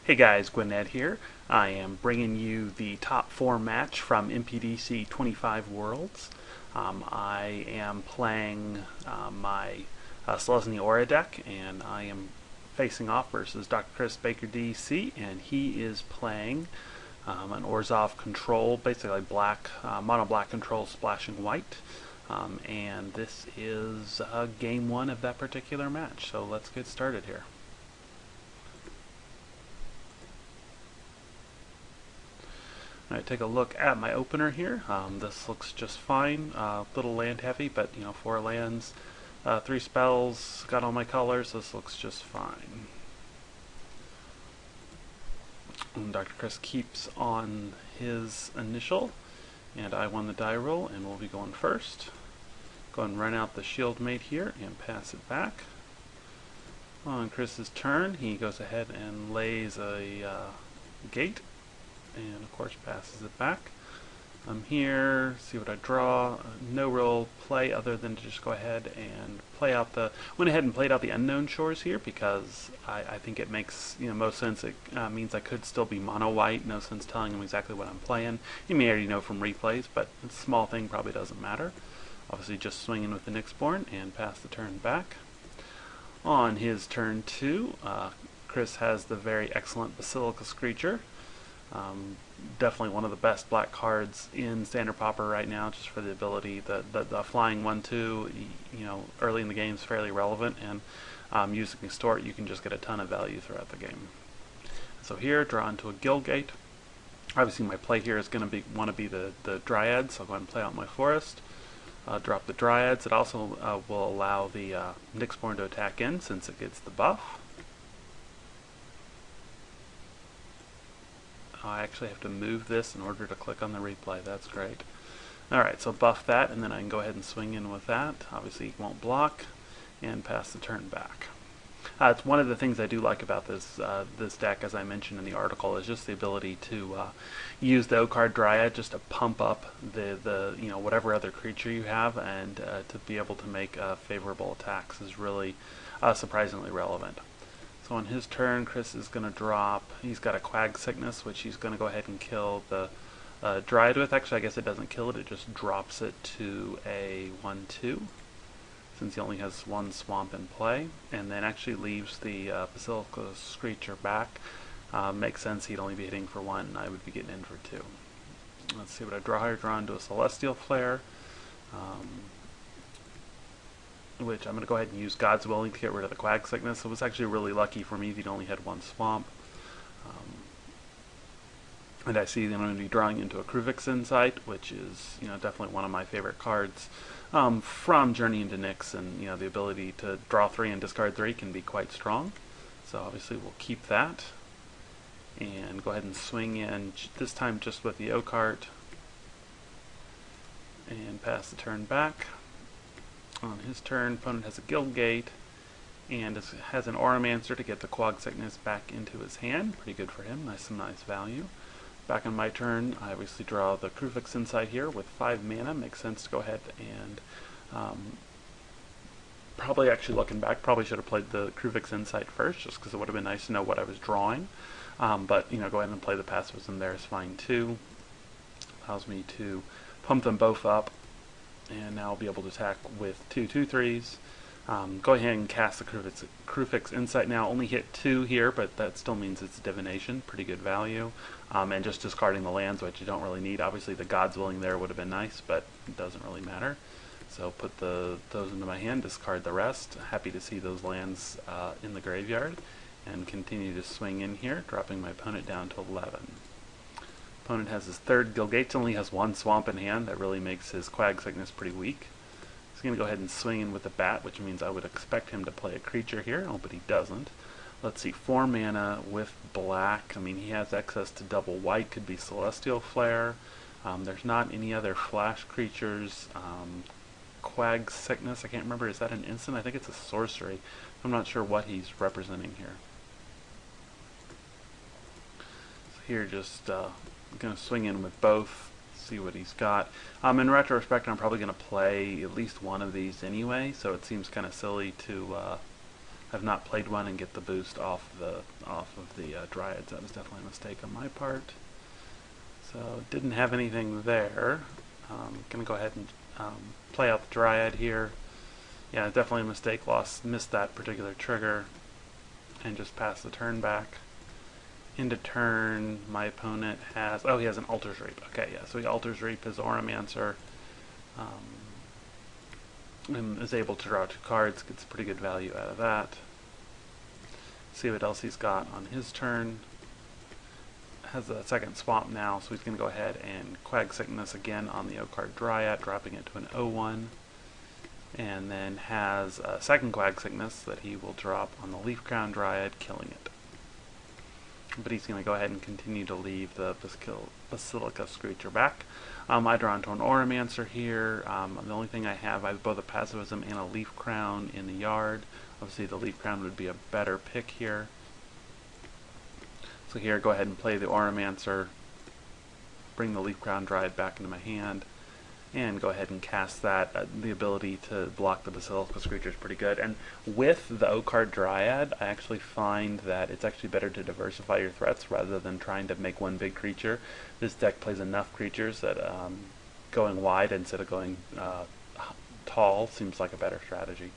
Hey guys, gwyned here. I am bringing you the top 4 match from MPDC 25 Worlds. I am playing my Selesnya Aura deck, and I am facing off versus Dr. Chris Baker DC, and he is playing an Orzhov Control, basically black, mono black control splashing white. And this is game 1 of that particular match, so let's get started here. Alright, take a look at my opener here. This looks just fine. Little land heavy, but 4 lands, 3 spells, got all my colors. This looks just fine. And Dr. Chris keeps on his initial, and I won the die roll, and we'll be going first. Go ahead and run out the shield mate here and pass it back. On Chris's turn, he goes ahead and lays a gate, and of course passes it back. I'm here, see what I draw. No real play other than to just go ahead and play out went ahead and played out the unknown shores here because I think it makes most sense. It means I could still be mono white, no sense telling him exactly what I'm playing. You may already know from replays, but a small thing probably doesn't matter. Obviously just swinging with the Nyxborn and pass the turn back. On his turn 2, Chris has the very excellent Basilica Screecher. Definitely one of the best black cards in Standard Pauper right now, just for the ability, the flying 1/2, early in the game is fairly relevant, and using Extort you can just get a ton of value throughout the game. So here, draw into a Guildgate. Obviously my play here is going to want to be the Dryad, so I'll go ahead and play out my Forest. Drop the Dryads. It also will allow the Nyxborn to attack in since it gets the buff. I actually have to move this in order to click on the replay. That's great. Alright, so buff that, and then I can go ahead and swing in with that. Obviously it won't block, and pass the turn back. It's one of the things I do like about this deck, as I mentioned in the article, is just the ability to use the O-Card Dryad just to pump up the whatever other creature you have, and to be able to make favorable attacks is really surprisingly relevant. So on his turn, Chris is going to drop, he's got a Quag Sickness, which he's going to go ahead and kill the Dryad with. Actually, I guess it doesn't kill it, it just drops it to a 1/2, since he only has 1 swamp in play, and then actually leaves the Basilica Screecher back. Makes sense, he'd only be hitting for 1, and I would be getting in for 2. Let's see what I draw here. Draw into a Celestial Flare. Which I'm going to go ahead and use God's Willing to get rid of the Quag Sickness. It was actually really lucky for me that he only had 1 swamp. And I see that I'm going to be drawing into a Kruvix Insight, which is definitely one of my favorite cards from Journey into Nyx, and the ability to draw 3 and discard 3 can be quite strong. So obviously we'll keep that and go ahead and swing in, this time just with the O-Cart, and pass the turn back. On his turn, opponent has a Guildgate and has an Auramancer to get the Quag Sickness back into his hand. Pretty good for him, some nice value. Back on my turn, I obviously draw the Kruvix Insight here with 5 mana. Makes sense to go ahead and probably, actually looking back, probably should have played the Kruvix Insight first, just because it would have been nice to know what I was drawing. But go ahead and play the passives in there is fine too. Allows me to pump them both up, and now I'll be able to attack with 2 2/3s. Go ahead and cast the Kruvix Insight now. Only hit 2 here, but that still means it's Divination. Pretty good value. And just discarding the lands, which you don't really need. Obviously the God's Willing there would have been nice, but it doesn't really matter. So put those into my hand, discard the rest. Happy to see those lands in the graveyard. And continue to swing in here, dropping my opponent down to 11. Opponent has his 3rd Guildgate, only has 1 swamp in hand. That really makes his Quag Sickness pretty weak. He's going to go ahead and swing in with the Bat, which means I would expect him to play a creature here. Oh, but he doesn't. Let's see, 4 mana with black. I mean, he has access to double white, could be Celestial Flare. There's not any other flash creatures. Quag Sickness, I can't remember, is that an instant? I think it's a sorcery. I'm not sure what he's representing here. So here, just going to swing in with both, see what he's got. In retrospect, I'm probably going to play at least one of these anyway, so it seems kind of silly to have not played one and get the boost off of the Dryads. That was definitely a mistake on my part. So didn't have anything there. Gonna go ahead and play out the Dryad here. Yeah, definitely a mistake. Missed that particular trigger, and just pass the turn back. Into turn, my opponent has, he has an Altars Reap. Okay, yeah, so he Altars Reap his Auramancer, and is able to draw 2 cards, gets pretty good value out of that. See what else he's got on his turn. Has a second swamp now, so he's going to go ahead and Quag Sickness again on the O-card Dryad, dropping it to an 0-1. And then has a second Quag Sickness that he will drop on the Leaf Crown Dryad, killing it. But he's going to go ahead and continue to leave the Basilica Screecher back. I draw into an Auramancer here. The only thing I have both a Pacifism and a Leaf Crown in the yard. Obviously the Leaf Crown would be a better pick here. So here, go ahead and play the Auramancer, bring the Leaf Crown Dryad back into my hand, and go ahead and cast that. The ability to block the Basilica Screecher is pretty good. And with the O-card Dryad, I actually find that it's actually better to diversify your threats rather than trying to make one big creature. This deck plays enough creatures that going wide instead of going tall seems like a better strategy.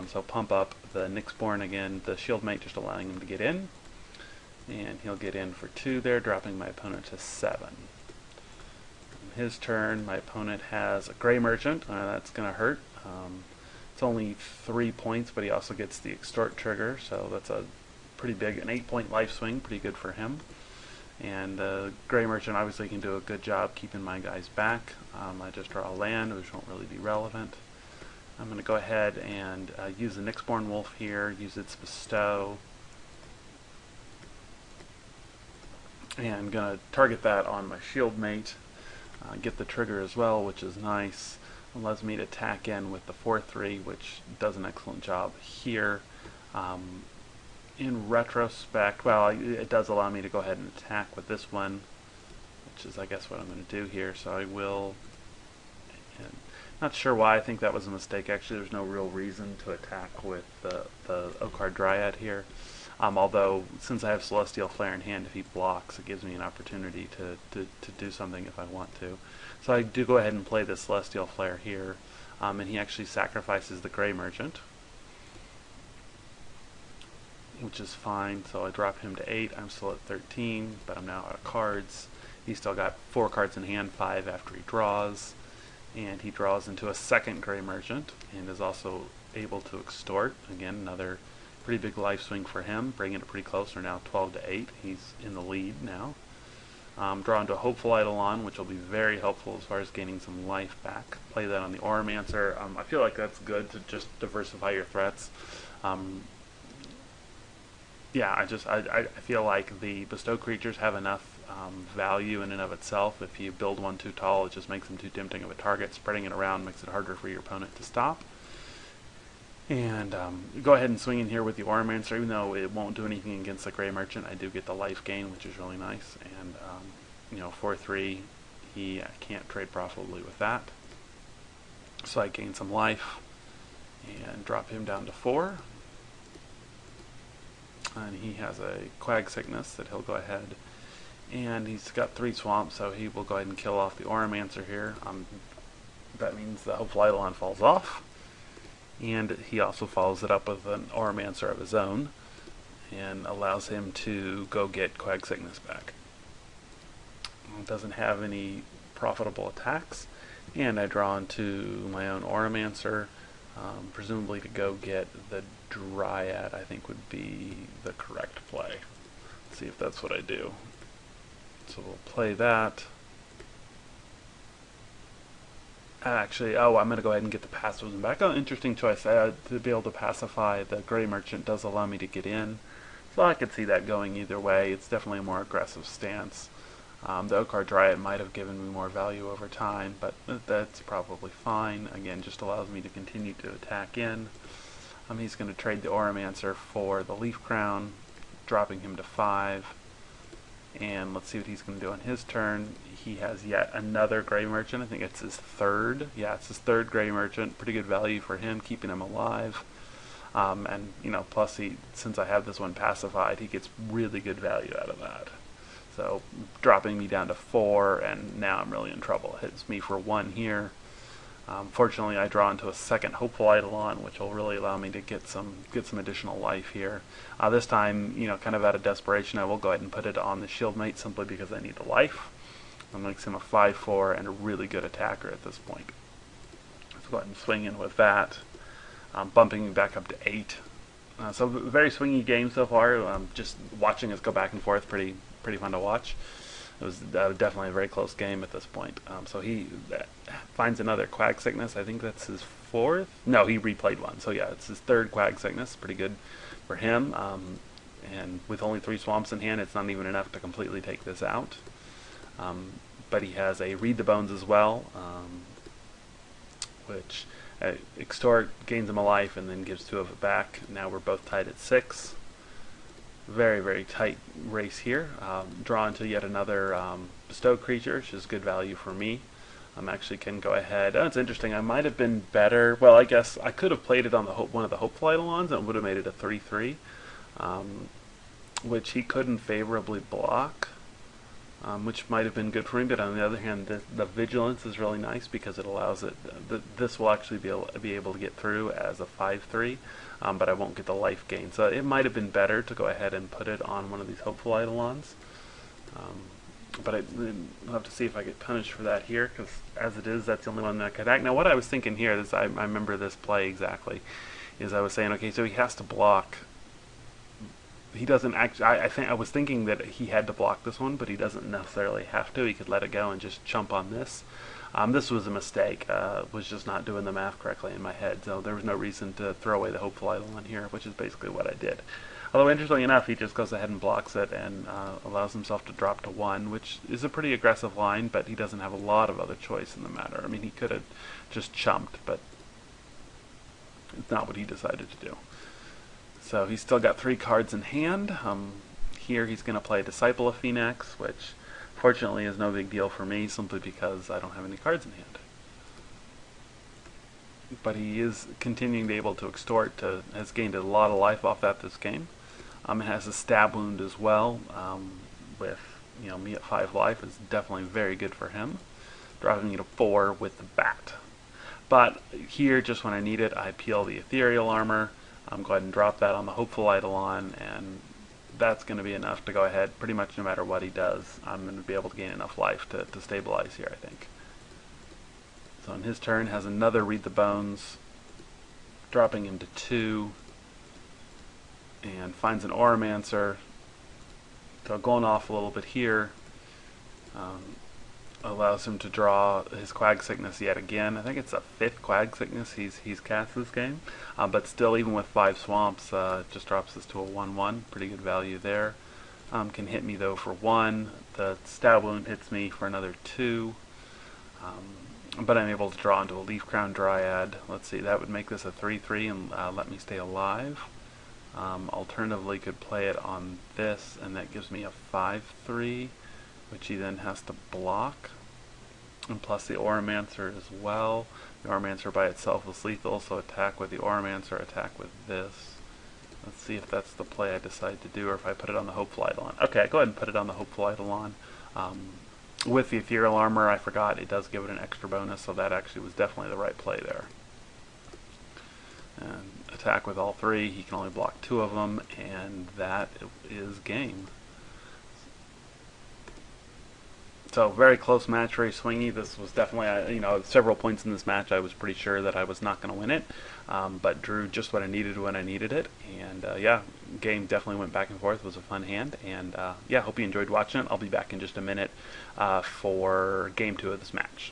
So pump up the Nyxborn again, the Shieldmate just allowing him to get in. And he'll get in for 2 there, dropping my opponent to 7. On his turn, my opponent has a Grey Merchant. That's going to hurt. It's only 3 points, but he also gets the Extort trigger, so that's a pretty big, an 8-point life swing, pretty good for him. And Grey Merchant obviously can do a good job keeping my guys back. I just draw a land, which won't really be relevant. I'm going to go ahead and use the Nyxborn Wolf here, use its Bestow. And I'm going to target that on my Shieldmate, get the trigger as well, which is nice. Allows me to attack in with the 4/3, which does an excellent job here. In retrospect, well, it does allow me to go ahead and attack with this one, which is, I guess, what I'm going to do here. So I will, not sure why I think that was a mistake. Actually, there's no real reason to attack with the O-card Dryad here. Although, since I have Celestial Flare in hand, if he blocks, it gives me an opportunity to do something if I want to. So I do go ahead and play the Celestial Flare here, and he actually sacrifices the Grey Merchant, which is fine. So I drop him to 8. I'm still at 13, but I'm now out of cards. He's still got 4 cards in hand, 5 after he draws, and he draws into a second Grey Merchant, and is also able to Extort. Again, another pretty big life swing for him, bringing it pretty close. We're now 12 to 8. He's in the lead now. Draw into a Hopeful Eidolon, which will be very helpful as far as gaining some life back. Play that on the Auramancer. I feel like that's good to just diversify your threats. Yeah, I feel like the Bestow creatures have enough value in and of itself. If you build one too tall, it just makes them too tempting of a target. Spreading it around makes it harder for your opponent to stop. And go ahead and swing in here with the Auramancer. Even though it won't do anything against the Grey Merchant, I do get the life gain, which is really nice. And, 4/3, I can't trade profitably with that. So I gain some life and drop him down to 4. And he has a Quag Sickness that he'll go ahead. And he's got 3 swamps, so he will go ahead and kill off the Auramancer here. That means the Hopeful Eidolon falls off. And he also follows it up with an Auramancer of his own, and allows him to go get Quag Sickness back. It doesn't have any profitable attacks, and I draw into my own Auramancer, presumably to go get the Dryad. I think would be the correct play. Let's see if that's what I do. So we'll play that. Actually, I'm going to go ahead and get the Pacifism back. Oh, interesting choice. To be able to pacify the Grey Merchant does allow me to get in. So I could see that going either way. It's definitely a more aggressive stance. The O-card Dryad might have given me more value over time, but that's probably fine. Again, just allows me to continue to attack in. He's going to trade the Auramancer for the Leaf Crown, dropping him to 5. And let's see what he's going to do on his turn. He has yet another Grey Merchant. I think it's his 3rd. Yeah, it's his 3rd Grey Merchant. Pretty good value for him, keeping him alive. And plus since I have this one pacified, he gets really good value out of that. So dropping me down to 4, and now I'm really in trouble. It hits me for 1 here. Fortunately, I draw into a second Hopeful Eidolon, which will really allow me to get some additional life here. This time, kind of out of desperation, I will go ahead and put it on the Shieldmate simply because I need the life. That makes him a 5/4 and a really good attacker at this point. Let's go ahead and swing in with that, bumping me back up to 8. So very swingy game so far. Just watching us go back and forth, pretty fun to watch. It was definitely a very close game at this point. So he finds another Quag Sickness. I think that's his 4th. No, he replayed one. So yeah, it's his 3rd Quag Sickness. Pretty good for him. And with only 3 swamps in hand, it's not even enough to completely take this out. But he has a Read the Bones as well, which Extort gains him a life and then gives 2 of it back. Now we're both tied at 6. Very, very tight race here. Draw into yet another Bestow creature, which is good value for me. Actually can go ahead. Oh, it's interesting. I might have been better. Well, I guess I could have played it on one of the Hopeful Eidolons, and it would have made it a 3/3, which he couldn't favorably block, which might have been good for him. But on the other hand, the Vigilance is really nice because it allows it. This will actually be able to get through as a 5/3. But I won't get the life gain. So it might have been better to go ahead and put it on one of these Hopeful Eidolons. But I'll have to see if I get punished for that here, because as it is, that's the only one that I could act. Now what I was thinking here, I remember this play exactly, is I was saying, okay, so he has to block. He doesn't actually, I was thinking that he had to block this one, but he doesn't necessarily have to. He could let it go and just chump on this. This was a mistake. Was just not doing the math correctly in my head, so there was no reason to throw away the Hopeful Eidolon here, which is basically what I did. Although interestingly enough, he just goes ahead and blocks it and allows himself to drop to 1, which is a pretty aggressive line, but he doesn't have a lot of other choice in the matter. I mean, he could have just chumped, but it's not what he decided to do. So he's still got 3 cards in hand. Here he's going to play Disciple of Phoenix, which fortunately is no big deal for me, simply because I don't have any cards in hand. But he is continuing to be able to extort, has gained a lot of life off that this game. It has a Stab Wound as well, with me at 5 life is definitely very good for him. Dropping me to 4 with the Bat. But here, just when I need it, I peel the Ethereal Armor. Go ahead and drop that on the Hopeful Eidolon, and that's going to be enough to go ahead. Pretty much no matter what he does, I'm going to be able to gain enough life to stabilize here, I think. So on his turn, has another Read the Bones, dropping him to 2, and finds an Auramancer. So going off a little bit here, allows him to draw his Quag Sickness yet again. I think it's a 5th Quag Sickness he's cast this game, but still, even with 5 swamps, just drops this to a 1/1. Pretty good value there. Can hit me though for 1. The Stab Wound hits me for another 2. But I'm able to draw into a Leaf Crown Dryad. Let's see, that would make this a 3/3 and let me stay alive. Alternatively, could play it on this, and that gives me a 5/3, which he then has to block. And plus the Auramancer as well. The Auramancer by itself is lethal, so attack with the Auramancer, attack with this. Let's see if that's the play I decide to do, or if I put it on the Hopeful Eidolon. Okay, go ahead and put it on the Hopeful Eidolon. With the Ethereal Armor, I forgot, it does give it an extra bonus, so that actually was definitely the right play there. And attack with all 3, he can only block 2 of them, and that is game. So very close match, very swingy. This was definitely, several points in this match I was pretty sure that I was not going to win it, but drew just what I needed when I needed it, and yeah, game definitely went back and forth. It was a fun hand, and yeah, hope you enjoyed watching it. I'll be back in just a minute for game 2 of this match.